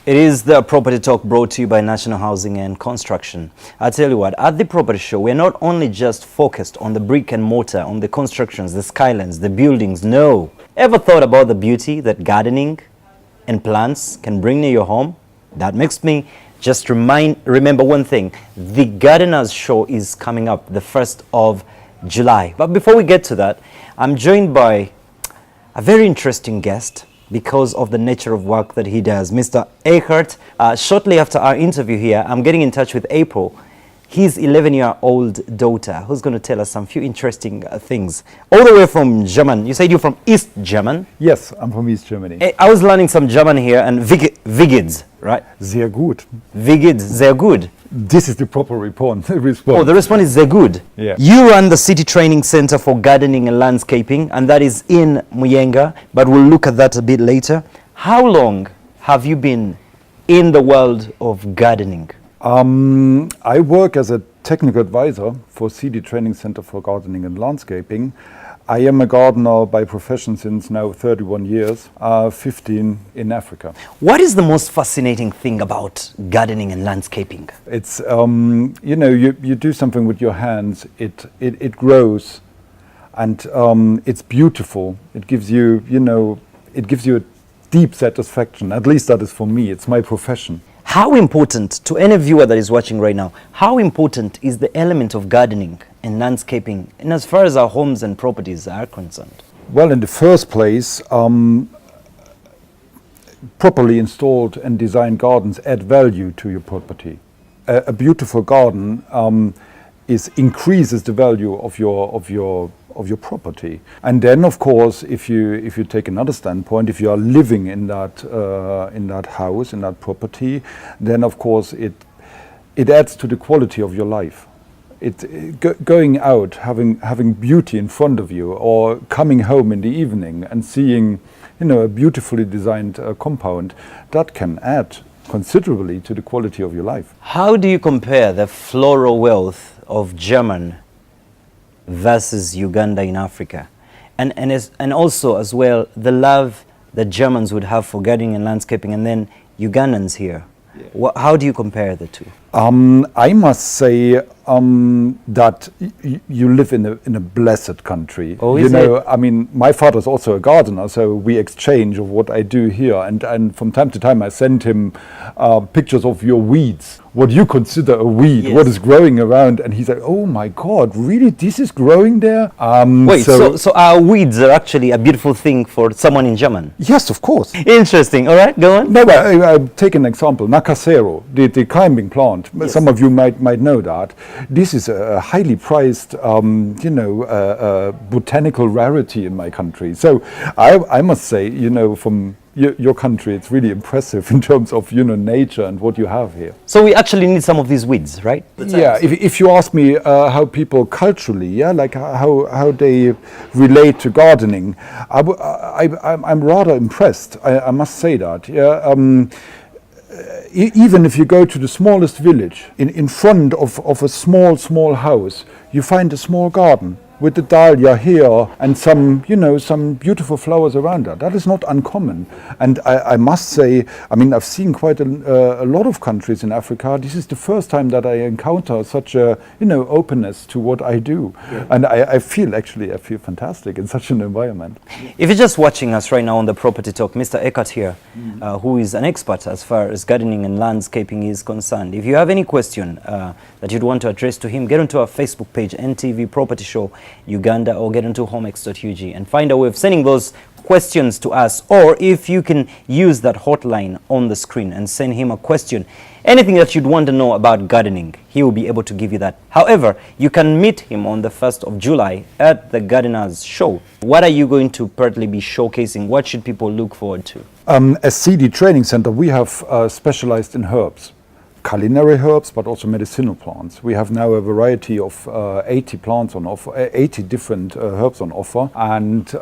It is the Property Talk brought to you by National Housing and Construction. I tell you what, at the Property Show, we're not only just focused on the brick and mortar, on the constructions, the skylines, the buildings. No. Ever thought about the beauty that gardening and plants can bring to your home? That makes me just remember one thing. The Gardeners Show is coming up the 1st of July. But before we get to that, I'm joined by a very interesting guest, because of the nature of work that he does, Mr. EKKEHARD. Shortly after our interview here, I'm getting in touch with April, his 11-year-old daughter, who's going to tell us some few interesting things. All the way from Germany. You said you're from East Germany? Yes, I'm from East Germany. I was learning some German here, and wie geht's, right? Sehr gut. Wie geht's, sehr gut. This is the proper response. Oh, the response is sehr good. Yeah. You run the City Training Center for Gardening and Landscaping, and that is in Muyenga, but we'll look at that a bit later. How long have you been in the world of gardening? I work as a technical advisor for City Training Center for Gardening and Landscaping. I am a gardener by profession since now 31 years, 15 in Africa. What is the most fascinating thing about gardening and landscaping? It's, you know, you do something with your hands, it grows, and it's beautiful. It gives you, you know, it gives you a deep satisfaction. At least that is for me. It's my profession. How important, to any viewer that is watching right now, how important is the element of gardening and landscaping, and as far as our homes and properties are concerned? Well, in the first place, properly installed and designed gardens add value to your property. A beautiful garden increases the value of your property. And then, of course, if you take another standpoint, if you are living in that house, in that property, then of course it adds to the quality of your life. Going out, having beauty in front of you, or coming home in the evening and seeing, you know, a beautifully designed compound, that can add considerably to the quality of your life. How do you compare the floral wealth of German versus Uganda in Africa, and also as well the love that Germans would have for gardening and landscaping, and then Ugandans here? Yeah. How do you compare the two? I must say that you live in a blessed country. Oh, you know, it? I mean, my father is also a gardener, so we exchange of what I do here, and from time to time I send him pictures of your weeds, what you consider a weed, yes, what is growing around, and he's like, oh my God, really, this is growing there? Wait, so our weeds are actually a beautiful thing for someone in Germany? Yes, of course. Interesting. All right, go on. No, I'll take an example. Nakasero, the climbing plant. Yes. Some of you might know that. This is a highly prized, you know, botanical rarity in my country. So I must say, you know, from your country, it's really impressive in terms of, you know, nature and what you have here. So we actually need some of these weeds, right? Yeah, if you ask me how people culturally, yeah, like how they relate to gardening, I'm rather impressed. I must say that. Yeah. Even if you go to the smallest village, in front of a small house, you find a small garden with the dahlia here and some, you know, some beautiful flowers around that. That is not uncommon. And I must say, I mean, I've seen quite a lot of countries in Africa. This is the first time that I encounter such a, you know, openness to what I do. Yeah. And I feel fantastic in such an environment. If you're just watching us right now on the Property Talk, Mr. EKKEHARD here, who is an expert as far as gardening and landscaping is concerned. If you have any question that you'd want to address to him, get onto our Facebook page, NTV Property Show Uganda, or get into homex.ug and find a way of sending those questions to us. Or if you can use that hotline on the screen and send him a question, anything that you'd want to know about gardening, he will be able to give you that. However, you can meet him on the 1st of July at the Gardeners Show. What are you going to partly be showcasing? What should people look forward to? As CD Training Center, we have specialized in herbs. Culinary herbs, but also medicinal plants. We have now a variety of 80 plants on offer, 80 different herbs on offer, and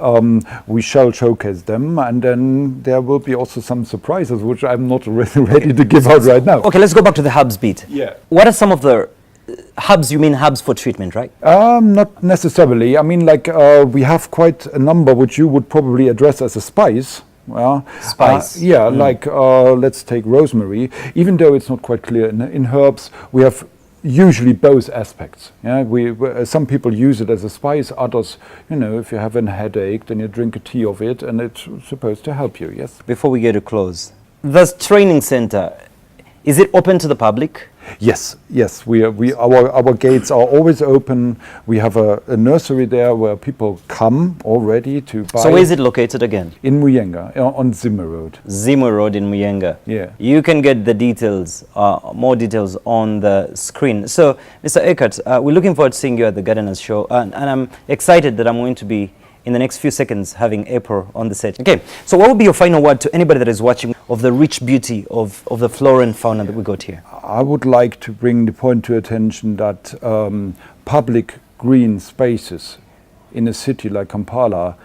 we shall showcase them, and then there will be also some surprises which I'm not ready to give out right now. Okay, let's go back to the herbs bit. Yeah. What are some of the herbs? You mean herbs for treatment, right? Not necessarily. I mean, like we have quite a number which you would probably address as a spice. Well, Spice. like let's take rosemary. Even though it's not quite clear in herbs, we have usually both aspects. Yeah, some people use it as a spice. Others, if you have a headache, then you drink a tea of it, and it's supposed to help you. Yes. Before we get to close, this training center, is it open to the public? Yes. Our gates are always open. We have a nursery there where people come already to buy. So where is it located again? In Muyenga, on Zimmer Road. Zimmer Road in Muyenga. Yeah. You can get the details, more details on the screen. So, Mr. EKKEHARD, we're looking forward to seeing you at the Gardeners Show, and I'm excited that I'm going to be, in the next few seconds, having April on the set. Okay, so what would be your final word to anybody that is watching of the rich beauty of the flora and fauna that we got here? I would like to bring the point to attention that public green spaces in a city like Kampala,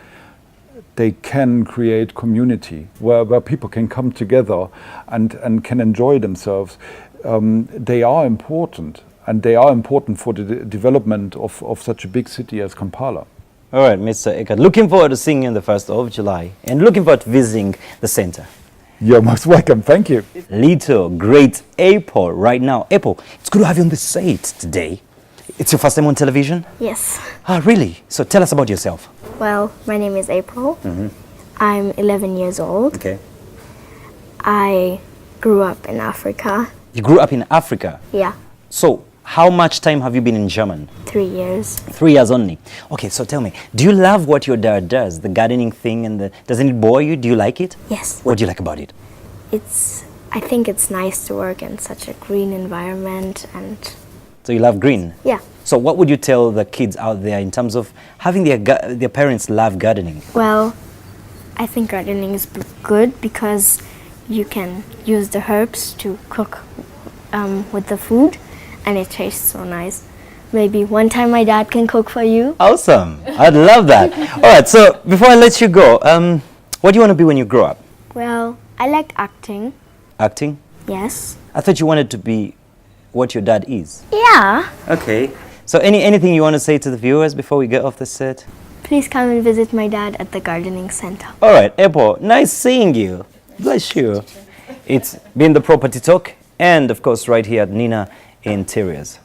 they can create community where people can come together and can enjoy themselves. They are important, and they are important for the development of such a big city as Kampala. All right, Mr. EKKEHARD, looking forward to seeing you on the 1st of July and looking forward to visiting the center. You're most welcome. Thank you. Little great April right now. April, it's good to have you on the set today. It's your first time on television? Yes. Ah, really? So tell us about yourself. Well, my name is April. I'm 11 years old. Okay. I grew up in Africa. You grew up in Africa? Yeah, So how much time have you been in German? 3 years. 3 years only. Okay, so tell me, do you love what your dad does, the gardening thing, and doesn't it bore you? Do you like it? Yes. What do you like about it? I think it's nice to work in such a green environment, and So you love green? yeah. So what would you tell the kids out there in terms of having their parents love gardening? Well, I think gardening is good because you can use the herbs to cook with the food, and it tastes so nice. Maybe one time my dad can cook for you. Awesome. I'd love that. All right, so before I let you go, what do you want to be when you grow up? Well, I like acting. Acting? Yes. I thought you wanted to be what your dad is. Yeah. Okay. So anything you want to say to the viewers before we get off the set? Please come and visit my dad at the gardening center. All right, April, nice seeing you. Bless you. It's been the Property Talk, and of course right here at Nina Interiors.